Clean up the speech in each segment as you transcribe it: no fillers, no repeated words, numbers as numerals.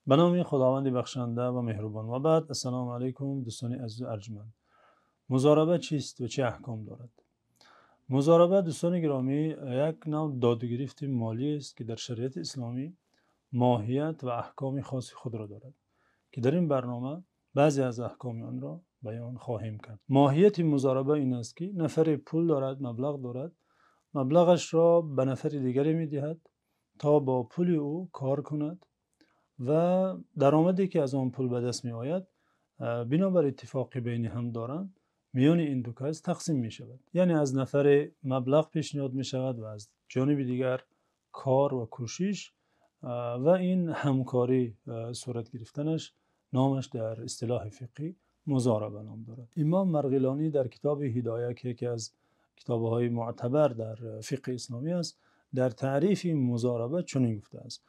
به نام خداوند بخشنده و مهربان. و بعد، السلام علیکم دوستان عزیز و ارجمند. مضاربه چیست و چه احکام دارد؟ مضاربه دوستان گرامی یک نوع داد و گرفت مالی است که در شریعت اسلامی ماهیت و احکام خاص خود را دارد که در این برنامه بعضی از احکام آن را بیان خواهیم کرد. ماهیت مضاربه این است که نفر پول دارد، مبلغ دارد، مبلغش را به نفر دیگری می‌دهد تا با پول او کار کند و درآمدی که از آن پول به دست می آید بنابر اتفاقی بین هم دارند میان این دو کس تقسیم می شود. یعنی از نفر مبلغ پیشنهاد می شود و از جانب دیگر کار و کوشش و این همکاری صورت گرفتنش نامش در اصطلاح فقهی مضاربه نام دارد. امام مرغلانی در کتاب هدایه که یکی از کتاب‌های معتبر در فقه اسلامی است در تعریف مضاربه چنین گفته است: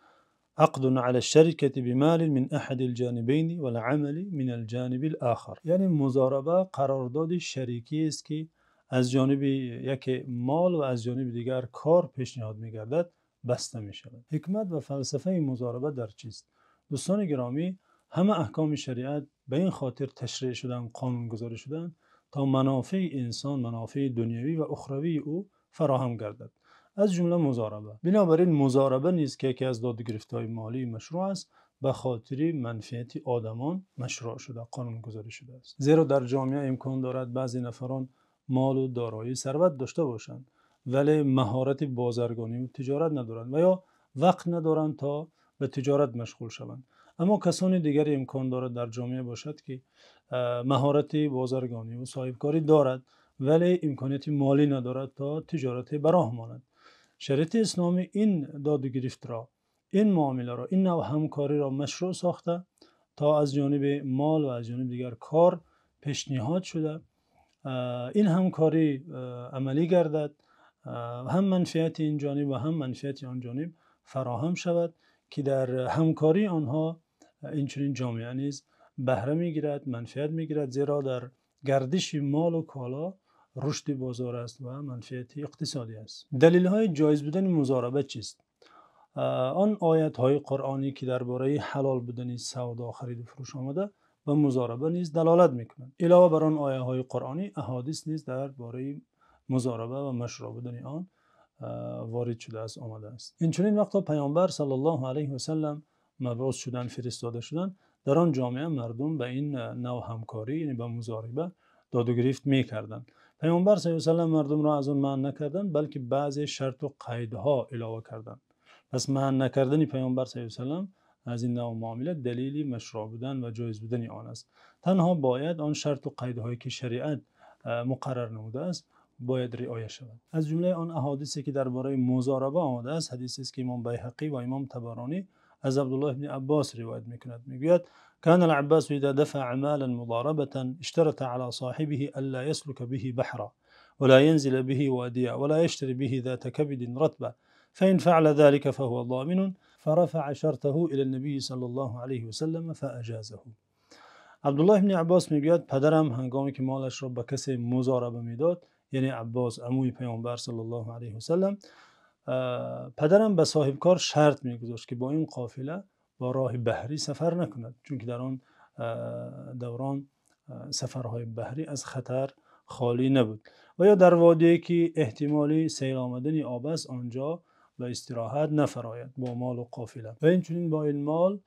عقد على الشركة بمال من أحد الجانبين والعمل من الجانب الآخر. یعنی مضاربه قرارداد شریکی است که از جانب یک مال و از جانب دیگر کار پیشنهاد می‌گردد بسته می‌شود. حکمت و فلسفه مضاربه در چیست؟ دوستان گرامی، همه احکام شریعت به این خاطر تشریع شدن، قانون گذاری شدن تا منافع انسان، منافع دنیوی و اخروی او فراهم گردد، از جمله مضاربه. بنابراین مضاربه نیز که یکی از داد و گرفت‌های مالی مشروع است، به خاطر منفعت آدمان مشروع شده، قانون گذاری شده است. زیرا در جامعه امکان دارد بعضی نفران مال و دارایی ثروت داشته باشند ولی مهارت بازرگانی و تجارت ندارند و یا وقت ندارند تا به تجارت مشغول شوند. اما کسان دیگری امکان دارد در جامعه باشد که مهارت بازرگانی و صاحبکاری دارد ولی امکانیت مالی ندارد تا تجارت براه ماند. شریعت اسلامی این داد و گرفت را، این معامله را، این نوع همکاری را مشروع ساخته تا از جانب مال و از جانب دیگر کار پیشنهاد شده این همکاری عملی گردد، هم منفعت این جانب و هم منفعت آن جانب فراهم شود که در همکاری آنها این چنین جامعه نیز بهره میگیرد، منفعت میگیرد، زیرا در گردش مال و کالا رشد بازار است و منفعت اقتصادی است. دلیل های جایز بودن مضاربه چیست؟ آن آیت های قرآنی که درباره حلال بودن سودا، خرید و فروش آمده و مضاربه نیز دلالت میکنند. علاوه بر آن آیه های قرآنی، احادیث نیز درباره مضاربه و مشروع بودن آن وارد شده است، آمده است. این چنین وقتا پیامبر صلی الله علیه و سلم مبعوث شدن، فرستاده شدن، در آن جامعه مردم به این نوع همکاری، یعنی به مضاربه داد و گرفت میکردند. پیامبر صلی الله علیه و سلم مردم را از آن منع نکردند، بلکه بعضی شرط و قیدها علاوه کردند. پس منع نکردن پیامبر صلی الله علیه و سلم از این نوع معامله دلیلی مشروع بودن و جایز بودن آن است. تنها باید آن شرط و قیدهایی که شریعت مقرر نموده است باید رعایت شود. از جمله آن احادیثی که درباره مضاربه آمده است، حدیثی است که امام بیهقی و امام طبرانی از عبدالله بن عباس روایت میکند. میگوید: كان العباس اذا دفع مالا مضاربة اشترط على صاحبه الا يسلك به بحرا ولا ينزل به واديا ولا يشتري به ذات كبد رطبة فإن فعل ذلك فهو ضامن فرفع شرطه إلى النبي صلى الله عليه وسلم فأجازه. عبدالله بن عباس میگوید پدرم هنگامی که مالش را به کسی مضاربه میداد، یعنی عباس عموی پیامبر صلی الله علیه و سلم، پدرم به صاحبکار شرط میگذاشت که با این قافله با راه بحری سفر نکند، چون که در آن دوران سفرهای بحری از خطر خالی نبود و یا در وادی که احتمالی سیل آمدن آب است آنجا به استراحت نفراید با مال و قافله و این چنین با این مال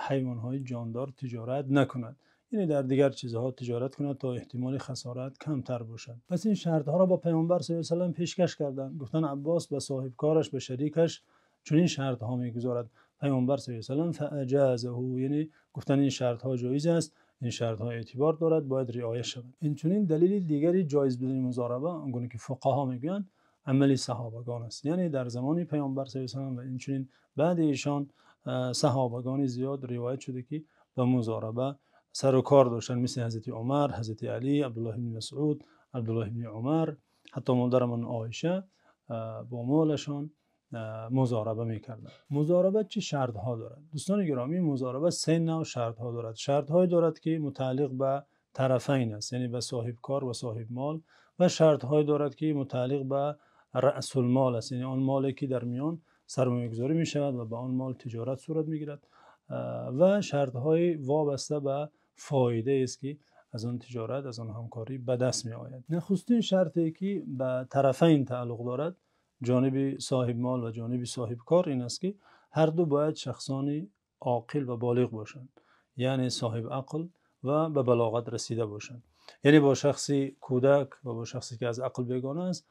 حیوانهای جاندار تجارت نکند، یعنی در دیگر چیزها تجارت کند تا احتمال خسارت کمتر باشد. پس این شرطها را با پیامبر صلی الله علیه و سلم پیشکش کردند. گفتن عباس به صاحبکارش، به شریکش چنین شرطها میگذارد. پیامبر صلی الله علیه و سلم فاجازه، یعنی گفتن این شرطها جایز است، این شرطها اعتبار دارد، باید رعایت شود. این چنین دلیل دیگری جایز بودن مضاربه، آنگونه که فقها میگویند، عمل صحابگان است. یعنی در زمان پیامبر صلی الله علیه و سلم و این چنین بعد ایشان صحابگان زیاد روایت شده که به مضاربه سر و کار داشتن، مثل حضرت عمر، حضرت علی، عبدالله بن مسعود، عبدالله بن عمر، حتی مادر من عایشه با مالشان مضاربه میکردند. مضاربه چه شرطها دارد؟ دوستان گرامی، مضاربه سه نوع شرطها دارد. شرطهایی دارد که متعلق به طرفین است، یعنی به صاحب کار و صاحب مال، و شرطهایی دارد که متعلق به رأس المال است، یعنی آن مالی که در میان سرمایه گذاری می شود و به آن مال تجارت صورت می گیرد. و شرط های وابسته به فایده است که از آن تجارت، از آن همکاری به دست می آید. نخستین شرطی که به طرفین تعلق دارد، جانب صاحب مال و جانب صاحب کار، این است که هر دو باید شخصان عاقل و بالغ باشند، یعنی صاحب عقل و به بلاغت رسیده باشند. یعنی با شخصی کودک و با شخصی که از عقل بیگانه است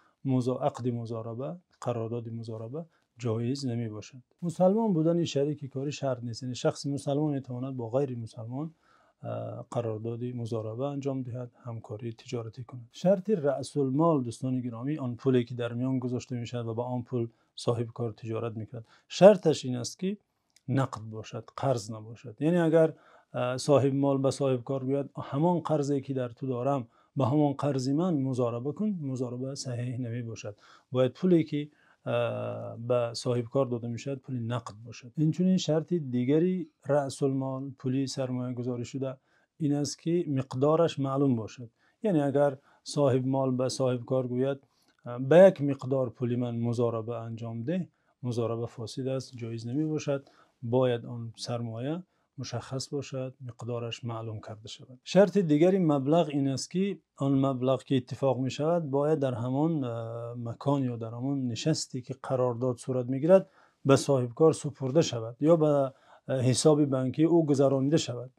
عقد مضاربه، قرارداد مضاربه جایز نمی باشد. مسلمان بودن شریک کاری شرط نیست، یعنی شخص مسلمان میتواند با غیر مسلمان قرارداد مضاربه انجام دهد، همکاری تجارتی کند. شرط رأس المال دوستان گرامی، آن پولی که در میان گذاشته می شود و با آن پول صاحب کار تجارت میکند، شرطش این است که نقد باشد، قرض نباشد. یعنی اگر صاحب مال به صاحب کار گوید همان قرضی که در تو دارم به همان قرض من مضاربه کن، مضاربه صحیح نمی باشد. باید پولی که به صاحب کار داده می شود پول نقد باشد. اینچنین شرط دیگری رأس المال، پولی سرمایه گذاری شده، این است که مقدارش معلوم باشد. یعنی اگر صاحب مال به صاحب کار گوید به یک مقدار پولی من مضاربه انجام ده، مضاربه فاسد است، جایز نمی باشد. باید آن سرمایه مشخص باشد، مقدارش معلوم کرده شود. شرط دیگری مبلغ این است که آن مبلغ که اتفاق می شود باید در همان مکان یا در همان نشستی که قرارداد صورت می گیرد به صاحب کار سپرده شود یا به حساب بانکی او گذرانیده شود.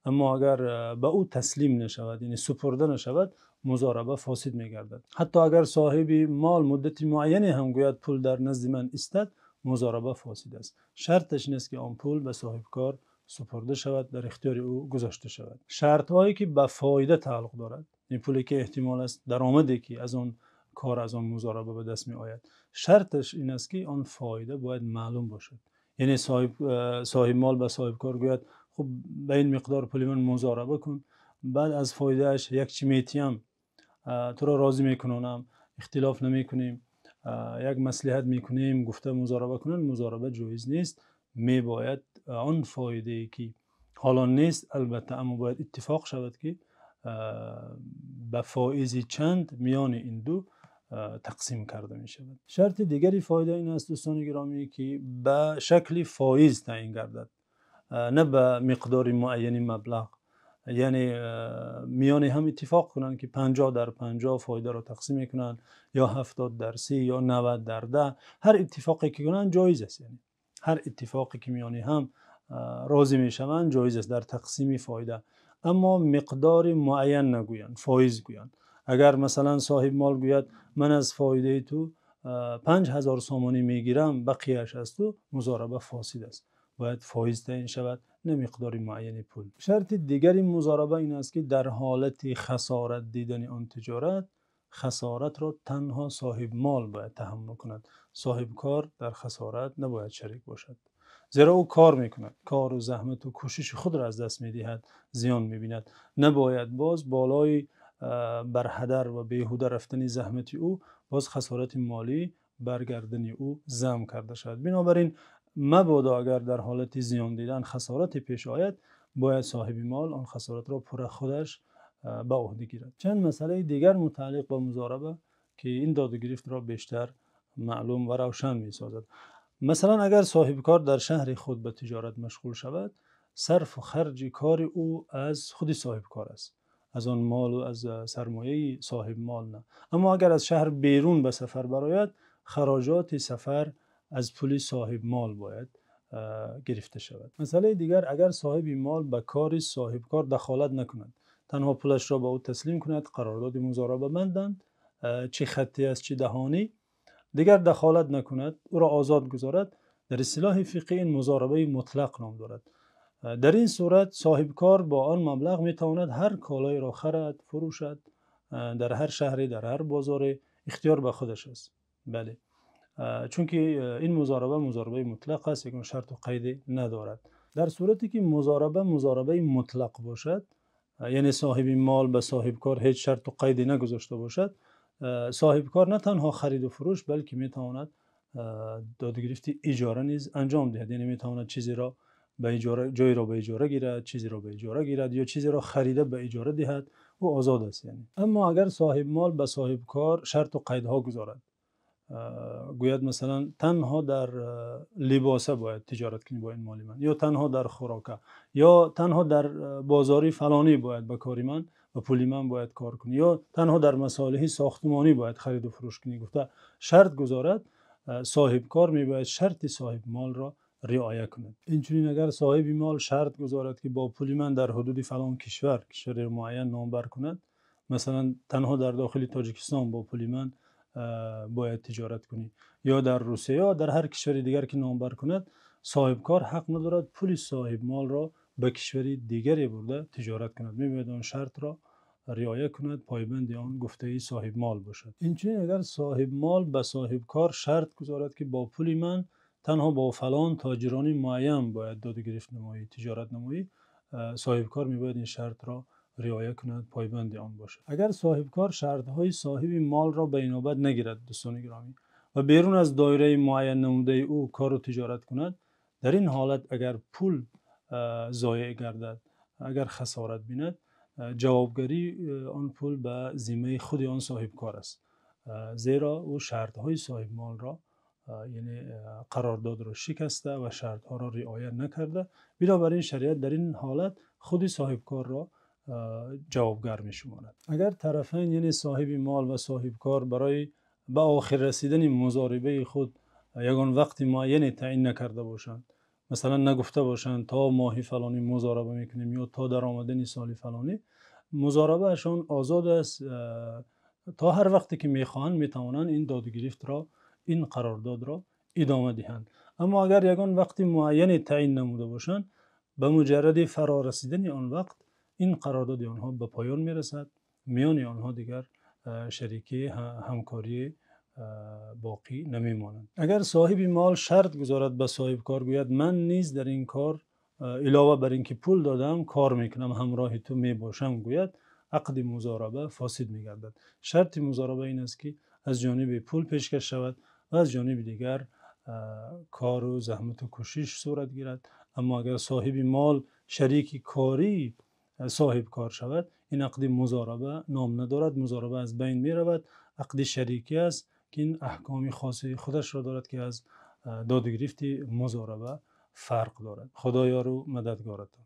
اما اگر به او تسلیم نشود، یعنی سپرده نشود، مضاربه فاسد می گردد. حتی اگر صاحب مال مدت معینی هم گوید پول در نزد من استد، مضاربه فاسد است. شرطش نیست که آن پول به صاحب کار سپرده شود، در اختیار او گذاشته شود. شرط هایی که به فایده تعلق دارد، این پولی که احتمال است درآمدی که از آن کار، از آن مضاربه به دست می آید، شرطش این است که آن فایده باید معلوم باشد. یعنی صاحب مال به صاحب کار گوید خب به این مقدار پول من مضاربه کن، بعد از فایده اش یک چی میتیم تو را راضی میکنم، اختلاف نمی کنیم، یک مصلحت میکنیم، گفته مضاربه کنن، مضاربه جایز نیست. می باید آن فایده ای که حالا نیست البته، اما باید اتفاق شود که به فائزی چند میان این دو تقسیم کرده می شود. شرط دیگری فایده این است دوستان گرامی که به شکل فائز تعیین گردد، نه به مقدار معین مبلغ. یعنی میان هم اتفاق کنند که 50 در 50 فایده را تقسیم کنند، یا 70 در 30 یا 90 در 10. هر اتفاقی که کنند جایز است. یعنی هر اتفاقی که میان هم راضی میشوند جایز است در تقسیم فایده، اما مقدار معین نگویند، فایز گویند. اگر مثلا صاحب مال گوید من از فایده تو 5000 سامانی میگیرم، بقیه‌اش از تو، مضاربه فاسد است. باید فایز تعیین شود، نه مقدار معین پول. شرط دیگری مضاربه این است که در حالت خسارت دیدن آن تجارت، خسارت را تنها صاحب مال باید تحمل کند. صاحب کار در خسارت نباید شریک باشد، زیرا او کار میکند، کار و زحمت و کوشش خود را از دست میدهد، زیان میبیند. نباید باز بالای بر هدر و بیهوده رفتن زحمت او باز خسارت مالی برگردن او ضم کرده شود. بنابراین مبادا اگر در حالت زیان دیدن خسارت پیش آید، باید صاحب مال آن خسارت را پر خودش به عهده گیرد. چند مسئله دیگر متعلق به مضاربه که این داد و گرفت را بیشتر معلوم و روشن می سازد. مثلا اگر صاحب کار در شهر خود به تجارت مشغول شود، صرف و خرج کار او از خود صاحب کار است، از آن مال و از سرمایه صاحب مال نه. اما اگر از شهر بیرون به سفر برآید، خراجات سفر از پول صاحب مال باید گرفته شود. مسئله دیگر، اگر صاحب مال به کار صاحب کار دخالت نکند، تنها پولش را به او تسلیم کند، قرارداد مضاربه بندند، چه خطی است چه دهانی، دیگر دخالت نکند، او را آزاد گذارد، در اصطلاح فقهی این مضاربه مطلق نام دارد. در این صورت صاحب کار با آن مبلغ می تواند هر کالایی را خرد، فروشد، در هر شهری، در هر بازاری، اختیار به خودش است. بله، چون که این مضاربه مطلق است، یک شرط و قید ندارد. در صورتی که مضاربه مطلق باشد، یعنی صاحب مال به صاحب کار هیچ شرط و قیدی نگذاشته باشد، صاحب کار نه تنها خرید و فروش بلکه می تواند دادگرفت اجاره نیز انجام دهد. یعنی می تواند چیزی را به اجاره، جایی را به اجاره گیرد، چیزی را به اجاره گیرد، یا چیزی را خریده به اجاره دهد، او آزاد است. یعنی اما اگر صاحب مال به صاحب کار شرط و قیدها گذارد، گوید مثلا تنها در لباسه باید تجارت کنی با این مال من، یا تنها در خوراکه، یا تنها در بازاری فلانی باید به کاری من و پولی من باید کار کنی، یا تنها در مصالح ساختمانی باید خرید و فروش کنی. گفته شرط گذارد، صاحب کار می باید شرط صاحب مال را رعایت کند. اینچنین اگر صاحب مال شرط گذارد که با پولی من در حدود فلان کشور معین نامبر کند، مثلا تنها در داخل تاجیکستان با پولی من باید تجارت کنی، یا در روسیه یا در هر کشور دیگر که نامبر کند، صاحب کار حق ندارد پول صاحب مال را به کشور دیگری برده تجارت کند. میباید آن شرط را رعایت کند، پایبند آن گفته صاحب مال باشد. اینچنین اگر صاحب مال به صاحب کار شرط گذارد که با پول من تنها با فلان تاجرانی معین باید داد و گرفت نمایی، تجارت نمایی، صاحب کار میباید این شرط را رعایت کند، پایبند آن باشد. اگر صاحب کار شرط های صاحب مال را به اینابت نگیرد دوستان گرامی و بیرون از دایره معین نموده او کار و تجارت کند، در این حالت اگر پول ضایع گردد، اگر خسارت بیند، جوابگری آن پول به ذمه خود آن صاحب کار است، زیرا او شرط های صاحب مال را یعنی قرارداد را شکسته و شرط ها را رعایت نکرده. بنابراین شریعت در این حالت خود صاحب کار را جوابگر می شمارد. اگر طرفین یعنی صاحب مال و صاحب کار برای به آخر رسیدن مضاربه خود یگان وقت معینی تعیین نکرده باشند، مثلا نگفته باشند تا ماه فلانی مضاربه میکنیم یا تا در آمدن سال فلانی، مضاربه اشان آزاد است، تا هر وقتی که میخواهند میتوانند این داد و گرفت را، این قرارداد را ادامه دهند. اما اگر یگان وقت معینی تعیین نموده باشند، به مجرد فرا رسیدن آن وقت این قرارداد آنها به پایان میرسد، میان آنها دیگر شریکی همکاری باقی نمیمانند. اگر صاحب مال شرط گذارد به صاحب کار، گوید من نیز در این کار علاوه بر اینکه پول دادم کار میکنم، همراه تو میباشم، گوید عقد مضاربه فاسد میگردد. شرط مضاربه این است که از جانب پول پیشکش شود و از جانب دیگر کار و زحمت و کوشش صورت گیرد. اما اگر صاحب مال شریک کاری صاحب کار شود، این عقد مضاربه نام ندارد، مضاربه از بین می رود. عقد شریکی است که این احکام خاصی خودش را دارد که از داد و گرفت مضاربه فرق دارد. خدایا رو مددگارتان.